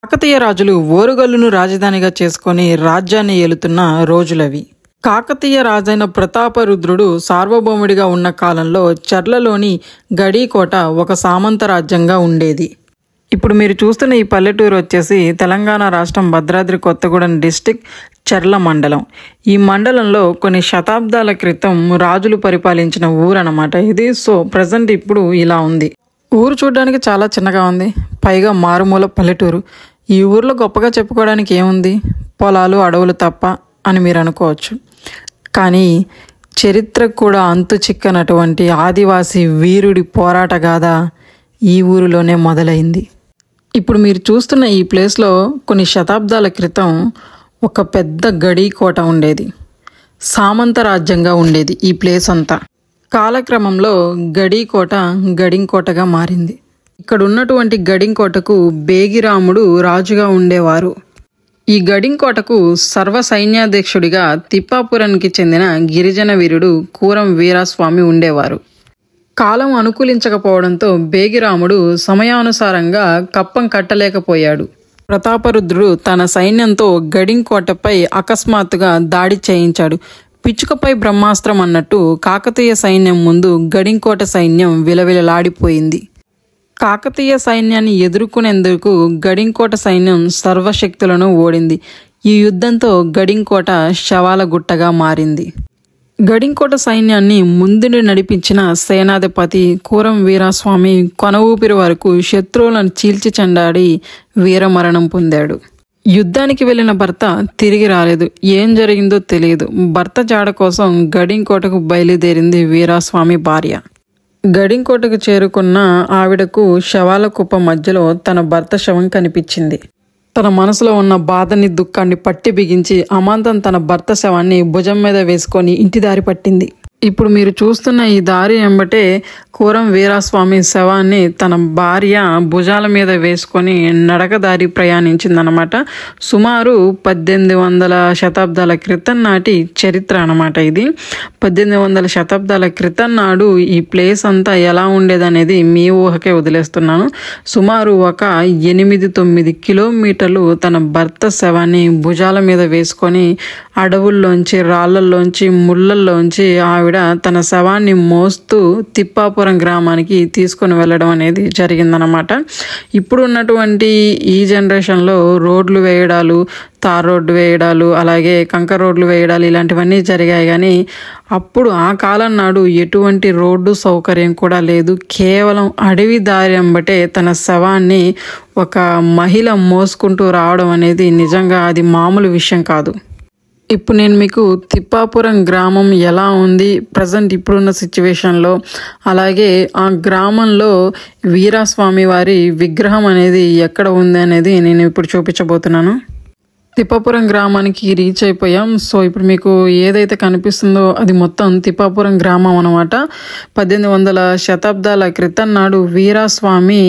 కాకతీయ రాజులు ఓరుగల్లును రాజధానిగా చేసుకొని రాజ్యాన్ని ఏలుతున్న రోజులవి. కాకతీయ రాజైన ప్రతాపరుద్రుడు సార్వభౌముడిగా ఉన్న కాలంలో చర్లలోని గడీకోట ఒక సామంత రాజ్యంగా ఉండేది. ఇప్పుడు మీరు చూస్తున్న ఈ పల్లెటూరు వచ్చేసి తెలంగాణ రాష్ట్రం భద్రాద్రి కొత్తగూడెం డిస్టిక్ చర్ల మండలం. ఈ మండలంలో కొన్ని శతాబ్దాల క్రితం రాజులు పరిపాలించిన ఊరు అన్నమాట ఇది. సో ప్రజెంట్ ఇప్పుడు ఇలా ఉంది. ఊరు చూడడానికి చాలా చిన్నగా ఉంది, పైగా మారుమూల పల్లెటూరు. ఈ ఊర్లో గొప్పగా చెప్పుకోవడానికి ఏముంది, పొలాలు అడవులు తప్ప అని మీరు అనుకోవచ్చు. కానీ చరిత్రకు కూడా అంతు చిక్కనటువంటి ఆదివాసీ వీరుడి పోరాట గాథ ఈ ఊరిలోనే మొదలైంది. ఇప్పుడు మీరు చూస్తున్న ఈ ప్లేస్లో కొన్ని శతాబ్దాల క్రితం ఒక పెద్ద గడీ కోట ఉండేది. సామంత రాజ్యంగా ఉండేది ఈ ప్లేస్ అంతా. కాలక్రమంలో గడీకోట గడింకోటగా మారింది. ఇక్కడ ఉన్నటువంటి గడింకోటకు బేగిరాముడు రాజుగా ఉండేవారు. ఈ గడింకోటకు సర్వ సైన్యాధ్యక్షుడిగా తిప్పాపురానికి చెందిన గిరిజన వీరుడు కూరం వీరాస్వామి ఉండేవారు. కాలం అనుకూలించకపోవడంతో బేగిరాముడు సమయానుసారంగా కప్పం కట్టలేకపోయాడు. ప్రతాపరుద్రుడు తన సైన్యంతో గడింకోటపై అకస్మాత్తుగా దాడి చేయించాడు. పిచ్చుకపై బ్రహ్మాస్త్రం అన్నట్టు కాకతీయ సైన్యం ముందు గడింకోట సైన్యం విలవిలలాడిపోయింది. కాకతీయ సైన్యాన్ని ఎదుర్కొనేందుకు గడింకోట సైన్యం సర్వశక్తులను ఓడింది. ఈ యుద్ధంతో గడింకోట శవాల గుట్టగా మారింది. గడింకోట సైన్యాన్ని ముందుండి నడిపించిన సేనాధిపతి కూరం వీరాస్వామి కొన ఊపిరి వరకు శత్రువులను చీల్చి చెండాడి వీరమరణం పొందాడు. యుద్ధానికి వెళ్లిన భర్త తిరిగి రాలేదు. ఏం జరిగిందో తెలియదు. భర్త జాడ కోసం గడింకోటకు బయలుదేరింది వీరాస్వామి భార్య. గడింకోటకు చేరుకున్న ఆవిడకు శవాల కుప్ప మధ్యలో తన భర్త శవం కనిపించింది. తన మనసులో ఉన్న బాధని దుఃఖాన్ని పట్టి బిగించి అమాంతం తన భర్త శవాన్ని భుజం మీద వేసుకొని ఇంటి దారి పట్టింది. ఇప్పుడు మీరు చూస్తున్న ఈ దారి వెంబటే కూరం వీరాస్వామి శవాన్ని తన భార్య భుజాల మీద వేసుకొని నడకదారి ప్రయాణించిందనమాట. సుమారు 1800 శతాబ్దాల క్రితం నాటి చరిత్ర అనమాట ఇది. 1800 శతాబ్దాల క్రితం నాడు ఈ ప్లేస్ అంతా ఎలా ఉండేదనేది మీ ఊహకే వదిలేస్తున్నాను. సుమారు ఒక 8-9 కిలోమీటర్లు తన భర్త శవాన్ని భుజాల మీద వేసుకొని అడవుల్లోంచి రాళ్లల్లోంచి ముళ్ళల్లోంచి ఆవిడ తన శవాన్ని మోస్తూ తిప్పాపురం గ్రామానికి తీసుకొని వెళ్ళడం అనేది జరిగిందనమాట. ఇప్పుడు ఉన్నటువంటి ఈ జనరేషన్లో రోడ్లు వేయడాలు, తార్ రోడ్డు వేయడాలు, అలాగే కంకర రోడ్లు వేయడాలు ఇలాంటివన్నీ జరిగాయి. కానీ అప్పుడు ఆ కాలం నాడు ఎటువంటి రోడ్డు సౌకర్యం కూడా లేదు. కేవలం అడవి దారి వెంబటే తన శవాన్ని ఒక మహిళ మోసుకుంటూ రావడం అనేది నిజంగా అది మామూలు విషయం కాదు. ఇప్పుడు నేను మీకు తిప్పాపురం గ్రామం ఎలా ఉంది ప్రజెంట్ ఇప్పుడున్న సిచ్యువేషన్లో, అలాగే ఆ గ్రామంలో వీరాస్వామి వారి విగ్రహం అనేది ఎక్కడ ఉంది అనేది నేను ఇప్పుడు చూపించబోతున్నాను. తిప్పాపురం గ్రామానికి రీచ్ అయిపోయాం. సో ఇప్పుడు మీకు ఏదైతే కనిపిస్తుందో అది మొత్తం తిప్పాపురం గ్రామం అనమాట. 1800 శతాబ్దాల క్రితం నాడు వీరాస్వామి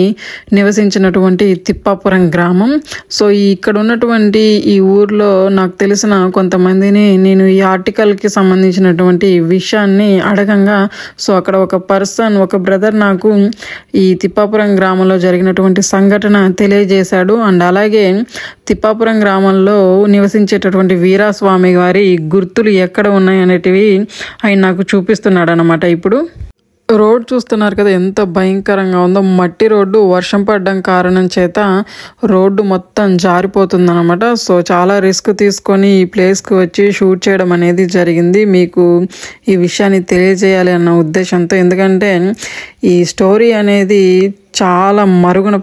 నివసించినటువంటి తిప్పాపురం గ్రామం. సో ఇక్కడ ఉన్నటువంటి ఈ ఊర్లో నాకు తెలిసిన కొంతమందిని నేను ఈ ఆర్టికల్కి సంబంధించినటువంటి విషయాన్ని అడగంగా, సో అక్కడ ఒక బ్రదర్ నాకు ఈ తిప్పాపురం గ్రామంలో జరిగినటువంటి సంఘటన తెలియజేశాడు. అండ్ అలాగే తిప్పాపురం గ్రామంలో నివసించేటటువంటి వీరాస్వామి వారి గుర్తులు ఎక్కడ ఉన్నాయి అనేటివి ఆయన నాకు చూపిస్తున్నాడు అనమాట. ఇప్పుడు రోడ్ చూస్తున్నారు కదా ఎంత భయంకరంగా ఉందో. మట్టి రోడ్డు, వర్షం పడడం కారణం చేత రోడ్డు మొత్తం జారిపోతుందన్నమాట. సో చాలా రిస్క్ తీసుకొని ఈ ప్లేస్కి వచ్చి షూట్ చేయడం అనేది జరిగింది. మీకు ఈ విషయాన్ని తెలియజేయాలి అన్న ఉద్దేశంతో. ఎందుకంటే ఈ స్టోరీ అనేది చాలా మరుగున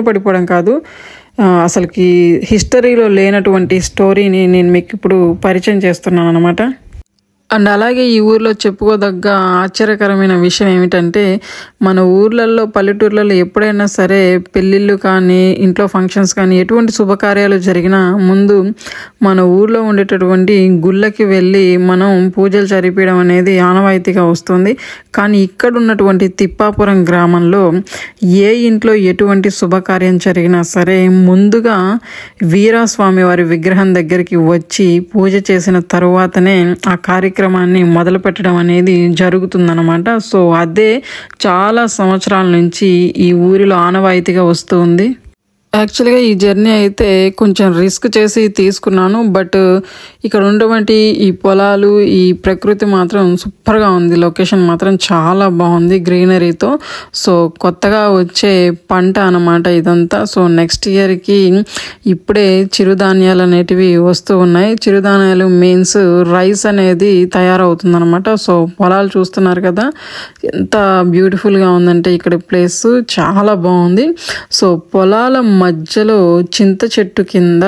పడిపోవడం కాదు, అసలుకి హిస్టరీలో లేనటువంటి స్టోరీని నేను మీకు ఇప్పుడు పరిచయం చేస్తున్నాను అనమాట. అండ్ అలాగే ఈ ఊర్లో చెప్పుకోదగ్గ ఆశ్చర్యకరమైన విషయం ఏమిటంటే, మన ఊర్లలో పల్లెటూర్లలో ఎప్పుడైనా సరే పెళ్ళిళ్ళు కానీ ఇంట్లో ఫంక్షన్స్ కానీ ఎటువంటి శుభకార్యాలు జరిగినా ముందు మన ఊర్లో ఉండేటటువంటి గుళ్ళకి వెళ్ళి మనం పూజలు జరిపించడం అనేది ఆనవాయితీగా వస్తుంది. కానీ ఇక్కడ ఉన్నటువంటి తిప్పాపురం గ్రామంలో ఏ ఇంట్లో ఎటువంటి శుభకార్యం జరిగినా సరే ముందుగా వీరాస్వామి వారి విగ్రహం దగ్గరికి వచ్చి పూజ చేసిన తరువాతనే ఆ కార్యక్రమాన్ని మొదలు పెట్టడం అనేది జరుగుతుందన్నమాట. సో అదే చాలా సంవత్సరాల నుంచి ఈ ఊరిలో ఆనవాయితీగా వస్తుంది. యాక్చువల్గా ఈ జర్నీ అయితే కొంచెం రిస్క్ చేసి తీసుకున్నాను. బట్ ఇక్కడ ఉన్నటువంటి ఈ పొలాలు, ఈ ప్రకృతి మాత్రం సూపర్గా ఉంది. లొకేషన్ మాత్రం చాలా బాగుంది గ్రీనరీతో. సో కొత్తగా వచ్చే పంట అన్నమాట ఇదంతా. సో నెక్స్ట్ ఇయర్కి ఇప్పుడే చిరుధాన్యాలు అనేటివి వస్తూ ఉన్నాయి. చిరుధాన్యాలు మీన్స్ రైస్ అనేది తయారవుతుంది అనమాట. సో పొలాలు చూస్తున్నారు కదా, ఎంత బ్యూటిఫుల్గా ఉందంటే ఇక్కడ ప్లేస్ చాలా బాగుంది. సో పొలాల మధ్యలో చింత చెట్టు కింద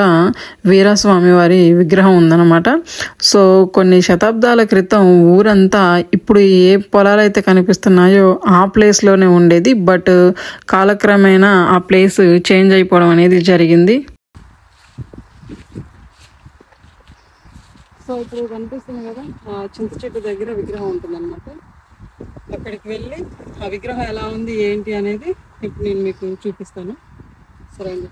వీరస్వామి వారి విగ్రహం ఉందన్నమాట. సో కొన్ని శతాబ్దాల క్రితం ఊరంతా ఇప్పుడు ఏ పొలాలు అయితే కనిపిస్తున్నాయో ఆ ప్లేస్లోనే ఉండేది. బట్ కాలక్రమేణా ఆ ప్లేస్ చేంజ్ అయిపోవడం అనేది జరిగింది. సో ఇప్పుడు కనిపిస్తుంది కదా, చింత చెట్టు దగ్గర విగ్రహం ఉంటుందన్నమాట. అక్కడికి వెళ్ళి ఆ విగ్రహం ఎలా ఉంది ఏంటి అనేది ఇప్పుడు నేను మీకు చూపిస్తాను. సరే అండి.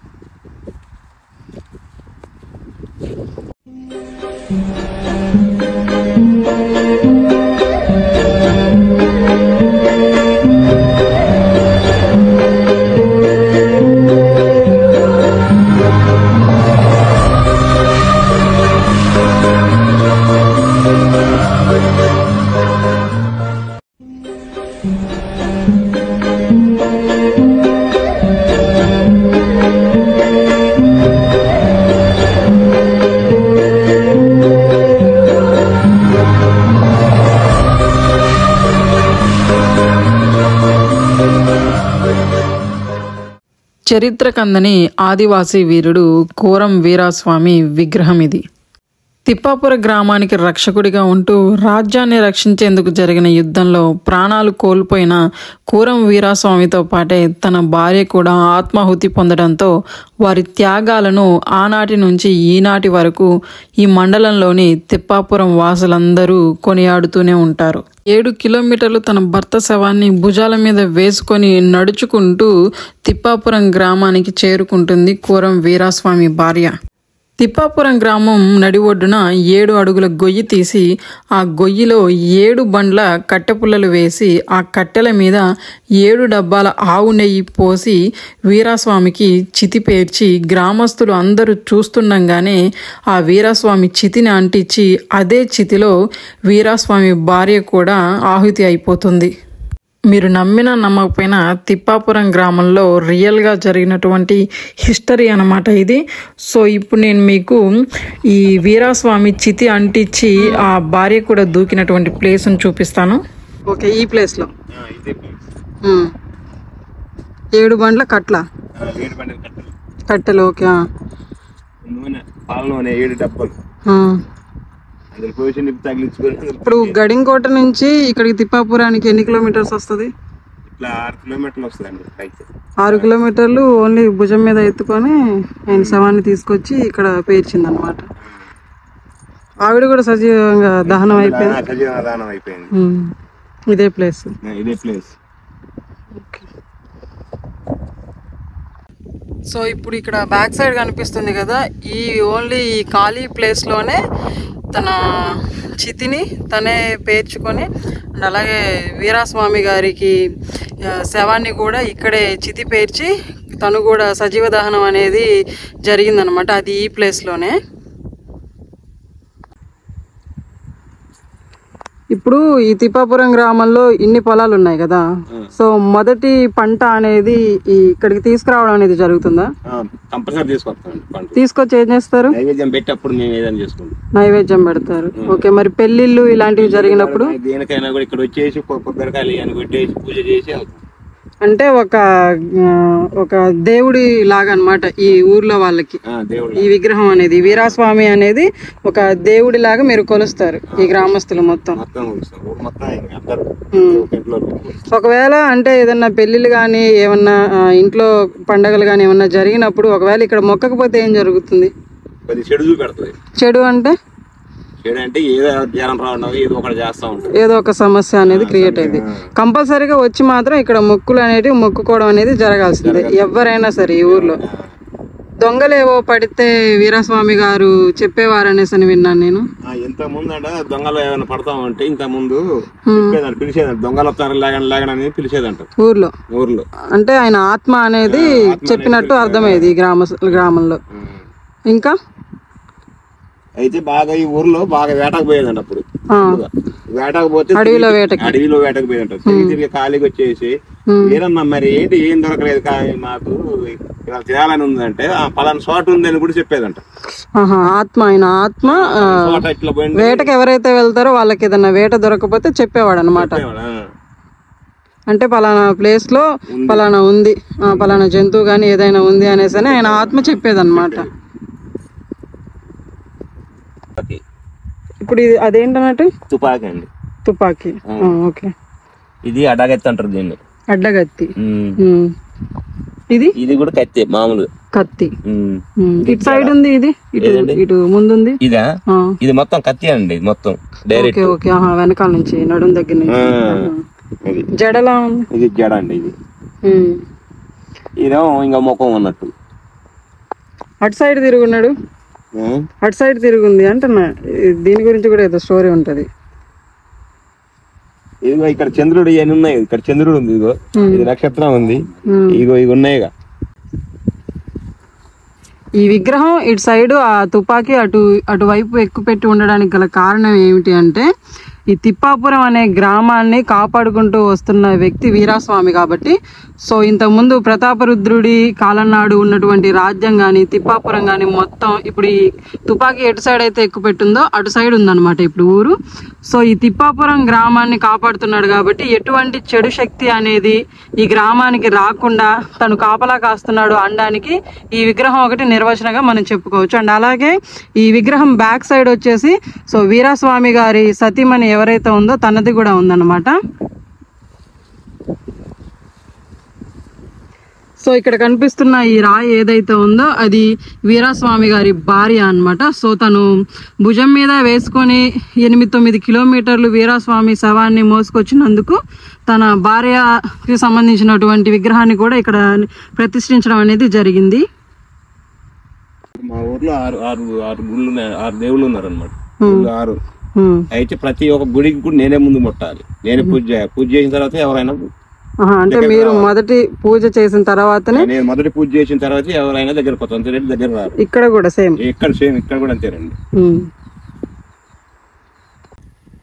చరిత్ర కందని ఆదివాసీ వీరుడు కోరం వీరాస్వామి విగ్రహం ఇది. తిప్పాపుర గ్రామానికి రక్షకుడిగా ఉంటూ రాజ్యాన్ని రక్షించేందుకు జరిగిన యుద్ధంలో ప్రాణాలు కోల్పోయిన కోరం వీరాస్వామితో పాటే తన భార్య కూడా ఆత్మాహుతి పొందడంతో వారి త్యాగాలను ఆనాటి నుంచి ఈనాటి వరకు ఈ మండలంలోని తిప్పాపురం వాసులందరూ కొనియాడుతూనే ఉంటారు. 7 కిలోమీటర్లు తన భర్త శవాన్ని భుజాల మీద వేసుకొని నడుచుకుంటూ తిప్పాపురం గ్రామానికి చేరుకుంటుంది కోరం వీరాస్వామి భార్య. తిప్పాపురం గ్రామం నడి ఒడ్డున 7 అడుగుల గొయ్యి తీసి ఆ గొయ్యిలో 7 బండ్ల కట్టెపుల్లలు వేసి ఆ కట్టెల మీద 7 డబ్బాల ఆవు నెయ్యి పోసి వీరాస్వామికి చితి పేర్చి గ్రామస్తులు అందరూ చూస్తుండగానే ఆ వీరాస్వామి చితిని అంటించి అదే చితిలో వీరాస్వామి భార్య కూడా ఆహుతి అయిపోతుంది. మీరు నమ్మినా నమ్మకపోయినా తిప్పాపురం గ్రామంలో రియల్గా జరిగినటువంటి హిస్టరీ అన్నమాట ఇది. సో ఇప్పుడు నేను మీకు ఈ వీరాస్వామి చితి అంటించి ఆ భార్య కూడా దూకినటువంటి ప్లేస్ని చూపిస్తాను. ఓకే, ఈ ప్లేస్లో 7 బండ్ల కట్టెలు. ఓకే, ఇప్పుడు గడింకోట నుంచి ఇక్కడికి తిప్పాపురానికి ఎన్ని కిలోమీటర్స్ వస్తుంది? 6 కిలోమీటర్లు ఓన్లీ భుజం మీద ఎత్తుకొని ఆయన శవాన్ని తీసుకొచ్చి ఇక్కడ పేర్చింది అనమాట. ఆవిడ కూడా సజీవంగా దహనం అయిపోయింది. ఇదే ప్లేస్. సో ఇప్పుడు ఇక్కడ బ్యాక్ సైడ్ కనిపిస్తుంది కదా, ఈ ఓన్లీ ఈ ఖాళీ ప్లేస్లోనే తన చితిని తనే పేర్చుకొని అలాగే వీరాస్వామి గారికి శవాన్ని కూడా ఇక్కడే చితి పేర్చి తను కూడా సజీవ దహనం అనేది జరిగిందనమాట. అది ఈ ప్లేస్లోనే. ఇప్పుడు ఈ తిప్పాపురం గ్రామంలో ఇన్ని పొలాలు ఉన్నాయి కదా, సో మొదటి పంట అనేది ఇక్కడికి తీసుకురావడం అనేది జరుగుతుందా? తీసుకొచ్చి ఏం చేస్తారు? నైవేద్యం పెడతారు. ఓకే, మరి పెళ్లిళ్ళు ఇలాంటివి జరిగినప్పుడు దేనికైనా కూడా ఇక్కడ వచ్చేసి కొబ్బరికాయలు కొట్టేసి పూజ చేసి అంటే ఒక దేవుడి లాగా అన్నమాట ఈ ఊర్లో వాళ్ళకి. ఈ విగ్రహం అనేది వీరాస్వామి అనేది ఒక దేవుడి లాగా మీరు కొలుస్తారు ఈ గ్రామస్తులు మొత్తం. ఒకవేళ అంటే ఏదన్నా పెళ్లిళ్ళు కానీ ఏమన్నా ఇంట్లో పండగలు కానీ ఏమన్నా జరిగినప్పుడు ఒకవేళ ఇక్కడ మొక్కకపోతే ఏం జరుగుతుంది? చెడు అంటే ఏదో ఒక సమస్య అనేది క్రియేట్ అయింది. కంపల్సరీగా వచ్చి మాత్రం ఇక్కడ మొక్కులు అనేవి మొక్కుకోవడం అనేది జరగాల్సిందే ఎవరైనా సరే ఈ ఊర్లో. దొంగలేవో పడితే వీరస్వామి గారు చెప్పేవారనేసి అని విన్నాను నేను. ఇంత ముందు అంటే దొంగలు ఏమైనా పడతామంటే ఇంత ముందు పిలిచేదంట, దొంగలు వస్తారు లేగనని పిలిచేదంట ఊర్లో. అంటే ఆయన ఆత్మ అనేది చెప్పినట్టు అర్థమయ్యేది ఈ గ్రామంలో. ఇంకా అయితే బాగా ఈ ఊర్లో బాగా వేటకు పోయేదంట. అప్పుడు వేటకు పోతే అడవిలో వేటకు పోయేదంట. తిరిగి ఖాళీకి వచ్చేసి ఏదన్నా మరి ఏంటి ఏం దొరకలేదు కానీ మాకు ఇలా తినాలని ఉందంటే పలానా చోట ఉందని కూడా చెప్పేదంట. ఆత్మ ఆయన ఆత్మ వేటకు ఎవరైతే వెళ్తారో వాళ్ళకి ఏదన్నా వేట దొరకపోతే చెప్పేవాడు అనమాట. అంటే పలానా ప్లేస్ లో పలానా ఉంది, పలానా జంతువు గాని ఏదైనా ఉంది అనేసి ఆయన ఆత్మ చెప్పేదన్నమాట. ఇప్పుడు ఇది అదేంటన్నట్టు తుపాకీ అండి. తుపాకీ. ఓకే. ఇది అడ్డగత్తి అంటారు దీన్ని. అడ్డగత్తి. ఇది కూడా కత్తి, మామూలు కత్తి. ఇటు సైడ్ ఉంది, ఇది ఇటు ముందుంది. ఇదా? ఇది మొత్తం కత్తి అండి, మొత్తం డైరెక్ట్. ఓకే. వెనకాల నుంచి నడుం దగ్గర నుంచి. జడలా ఉంది. ఇది జడ అండి. ఇది ఇదేమో ఇంకా ముఖం ఉన్నట్టు. అటు సైడ్ తిరుగున్నాడు, అటు సైడ్ తిరుగుంది అంటున్నా. దీని గురించి కూడా ఏదో స్టోరీ ఉంటది. ఇదిగో ఇక్కడ చంద్రుడు ఇవన్నీ ఉన్నాయి. ఇక్కడ చంద్రుడు ఉంది, ఇదిగో ఇది నక్షత్రం ఉంది, ఇగో ఇవి ఉన్నాయిగా. ఈ విగ్రహం ఇటు సైడ్ ఆ తుపాకీ అటువైపు ఎక్కువ పెట్టి ఉండడానికి గల కారణం ఏమిటి అంటే, ఈ తిప్పాపురం అనే గ్రామాన్ని కాపాడుకుంటూ వస్తున్న వ్యక్తి వీరాస్వామి కాబట్టి. సో ఇంతకుముందు ప్రతాపరుద్రుడి కాలం నాడు ఉన్నటువంటి రాజ్యం కానీ తిప్పాపురం కానీ మొత్తం ఇప్పుడు ఈ తుపాకీ ఎటు సైడ్ అయితే ఎక్కువ పెట్టిందో అటు సైడ్ ఉందన్నమాట ఇప్పుడు ఊరు. సో ఈ తిప్పాపురం గ్రామాన్ని కాపాడుతున్నాడు కాబట్టి ఎటువంటి చెడు శక్తి అనేది ఈ గ్రామానికి రాకుండా తను కాపలా కాస్తున్నాడు అనడానికి ఈ విగ్రహం ఒకటి నిర్వచనంగా మనం చెప్పుకోవచ్చు. అండ్ అలాగే ఈ విగ్రహం బ్యాక్ సైడ్ వచ్చేసి సో వీరాస్వామి గారి సతీమణి ఎవరైతే ఉందో తనది కూడా ఉందన్నమాట. సో ఇక్కడ కనిపిస్తున్న ఈ రాయి ఏదైతే ఉందో అది వీరాస్వామి గారి భార్య అన్నమాట. సో తను భుజం మీద వేసుకొని 8-9 కిలోమీటర్లు వీరాస్వామి శవాన్ని మోసుకొచ్చినందుకు తన భార్యకి సంబంధించినటువంటి విగ్రహాన్ని కూడా ఇక్కడ ప్రతిష్ఠించడం అనేది జరిగింది. మా ఊర్లో ఆరు దేవుళ్ళు ఉన్నారు అనమాట. 6 అయితే ప్రతి ఒక్క గుడికి కూడా నేనే ముందు ముట్టాలి, నేనే పూజ చేసిన తర్వాత ఎవరైనా. అంటే మీరు మొదటి పూజ చేసిన తర్వాతనే? నేను మొదటి పూజ చేసిన తర్వాత ఎవరైనా దగ్గరకు వస్తాను, అంతే, దగ్గర రారు. ఇక్కడ కూడా సేమ్? ఇక్కడ కూడా అంతేనండి.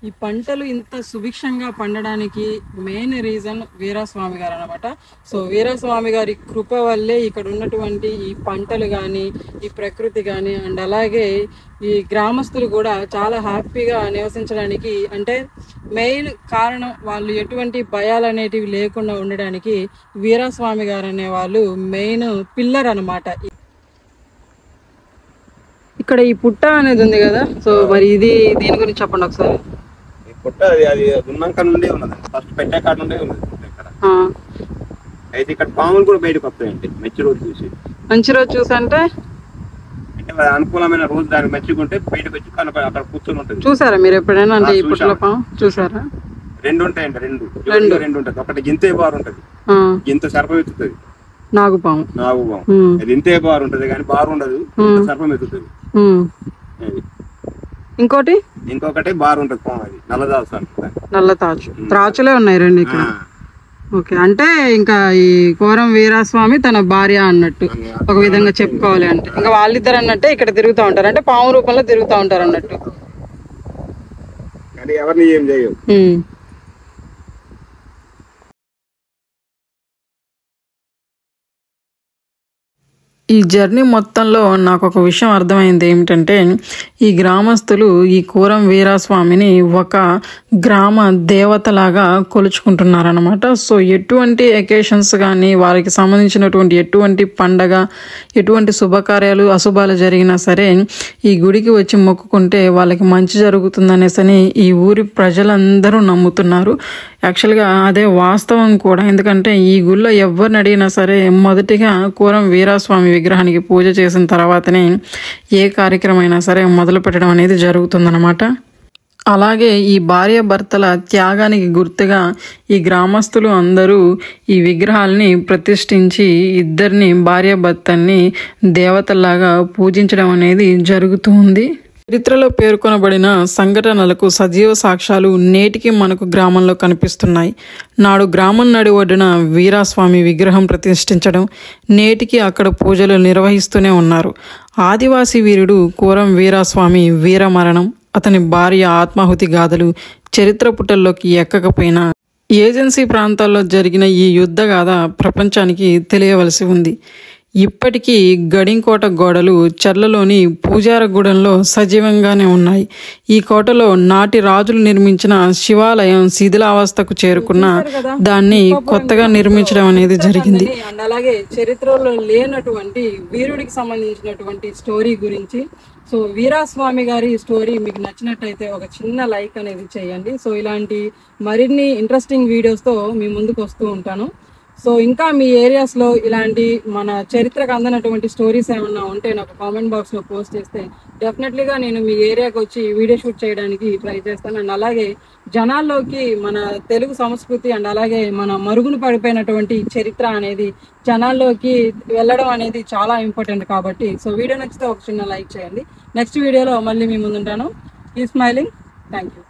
ఈ పంటలు ఇంత సుభిక్షంగా పండడానికి మెయిన్ రీజన్ వీరాస్వామి గారు అనమాట. సో వీరాస్వామి గారి కృప వల్లే ఇక్కడ ఉన్నటువంటి ఈ పంటలు కానీ ఈ ప్రకృతి కానీ అండ్ అలాగే ఈ గ్రామస్తులు కూడా చాలా హ్యాపీగా నివసించడానికి అంటే మెయిన్ కారణం వాళ్ళు ఎటువంటి భయాలు అనేటివి లేకుండా ఉండడానికి వీరాస్వామి గారు అనే వాళ్ళు మెయిన్ పిల్లర్ అనమాట. ఇక్కడ ఈ పుట్ట అనేది ఉంది కదా, సో మరి ఇది దీని గురించి చెప్పండి ఒకసారి. పుట్ట అది ఉన్నాక నుండే ఉన్నది, ఫస్ట్ పెట్టే కాడ నుండే ఉన్నది ఇక్కడ. అయితే ఇక్కడ పాములు కూడా బయటకు వస్తాయండి మంచి రోజు చూసి. మంచి రోజు చూసి అంటే అనుకూలమైన రోజు దానికి మెచ్చుకుంటే బయటకు వచ్చి అక్కడ కూర్చొని ఉంటుంది. చూసారా మీరు ఎప్పుడైనా? అంటే ఈ పుట్టల పాము చూసారా? 2 ఉంటాయండి, 2 ఉంటుంది. ఒకటి గింతే బారు ఉంటది, గింత సర్పం ఎత్తుతుంది. నాగుపాము అది ఇంతే బారు ఉంటది కానీ బారు ఉండదు, సర్పం ఎత్తుతుంది. ఇంకొకటి బారు ఉంటది పాము, అది నల్లతాచు. త్రాచులే ఉన్నాయి 2 ఇక్కడ. ఓకే. అంటే ఇంకా ఈ కోరం వీరాస్వామి తన భార్య అన్నట్టు ఒక విధంగా చెప్పుకోవాలి. అంటే ఇంకా వాళ్ళిద్దరు అన్నట్టే ఇక్కడ తిరుగుతూ ఉంటారు, అంటే పాము రూపంలో తిరుగుతూ ఉంటారు అన్నట్టు. ఎవరిని ఏం చేయవు. ఈ జర్నీ మొత్తంలో నాకు ఒక విషయం అర్థమైంది ఏమిటంటే, ఈ గ్రామస్తులు ఈ కోరం వీరాస్వామిని ఒక గ్రామ దేవతలాగా కొలుచుకుంటున్నారనమాట. సో ఎటువంటి ఎకేషన్స్ కానీ వారికి సంబంధించినటువంటి ఎటువంటి పండగ ఎటువంటి శుభకార్యాలు అశుభాలు జరిగినా సరే ఈ గుడికి వచ్చి మొక్కుకుంటే వాళ్ళకి మంచి జరుగుతుందనేసని ఈ ఊరి ప్రజలందరూ నమ్ముతున్నారు. యాక్చువల్గా అదే వాస్తవం కూడా. ఎందుకంటే ఈ గుళ్ళో ఎవరిని అడిగినా సరే మొదటిగా కోరం వీరాస్వామి విగ్రహానికి పూజ చేసిన తర్వాతనే ఏ కార్యక్రమం అయినా సరే మొదలు పెట్టడం అనేది జరుగుతుందన్నమాట. అలాగే ఈ భార్యాభర్తల త్యాగానికి గుర్తుగా ఈ గ్రామస్తులు అందరూ ఈ విగ్రహాలని ప్రతిష్ఠించి ఇద్దరిని భార్యాభర్తల్ని దేవతల్లాగా పూజించడం అనేది జరుగుతుంది. చరిత్రలో పేర్కొనబడిన సంఘటనలకు సజీవ సాక్ష్యాలు నేటికి మనకు గ్రామంలో కనిపిస్తున్నాయి. నాడు గ్రామం నడి ఒడ్డున వీరాస్వామి విగ్రహం ప్రతిష్ఠించడం, నేటికి అక్కడ పూజలు నిర్వహిస్తూనే ఉన్నారు. ఆదివాసీ వీరుడు కూరం వీరాస్వామి వీరమరణం, అతని భార్య ఆత్మాహుతి గాథలు చరిత్ర పుటల్లోకి ఎక్కకపోయినా ఏజెన్సీ ప్రాంతాల్లో జరిగిన ఈ యుద్ధ గాథ ప్రపంచానికి తెలియవలసి ఉంది. ఇప్పటికీ గడింకోట గోడలు చర్లలోని పూజారగూడెంలో సజీవంగానే ఉన్నాయి. ఈ కోటలో నాటి రాజులు నిర్మించిన శివాలయం శిథిలావస్థకు చేరుకున్న దాన్ని కొత్తగా నిర్మించడం అనేది జరిగింది. అండ్ అలాగే చరిత్రలో లేనటువంటి వీరుడికి సంబంధించినటువంటి స్టోరీ గురించి, సో వీరాస్వామి గారి స్టోరీ మీకు నచ్చినట్టయితే ఒక చిన్న లైక్ అనేది చేయండి. సో ఇలాంటి మరిన్ని ఇంట్రెస్టింగ్ వీడియోస్తో మీ ముందుకు వస్తూ ఉంటాను. సో ఇంకా మీ ఏరియాస్లో ఇలాంటి మన చరిత్రకు అందనటువంటి స్టోరీస్ ఏమన్నా ఉంటే నాకు కామెంట్ బాక్స్లో పోస్ట్ చేస్తే డెఫినెట్లీగా నేను మీ ఏరియాకి వచ్చి వీడియో షూట్ చేయడానికి ట్రై చేస్తాను. అండ్ అలాగే జనాల్లోకి మన తెలుగు సంస్కృతి అండ్ అలాగే మన మరుగున పడిపోయినటువంటి చరిత్ర అనేది జనాల్లోకి వెళ్ళడం అనేది చాలా ఇంపార్టెంట్ కాబట్టి సో వీడియో నచ్చితే ఒక చిన్న లైక్ చేయండి. నెక్స్ట్ వీడియోలో మళ్ళీ మీ ముందుంటాను. Keep smiling. Thank you.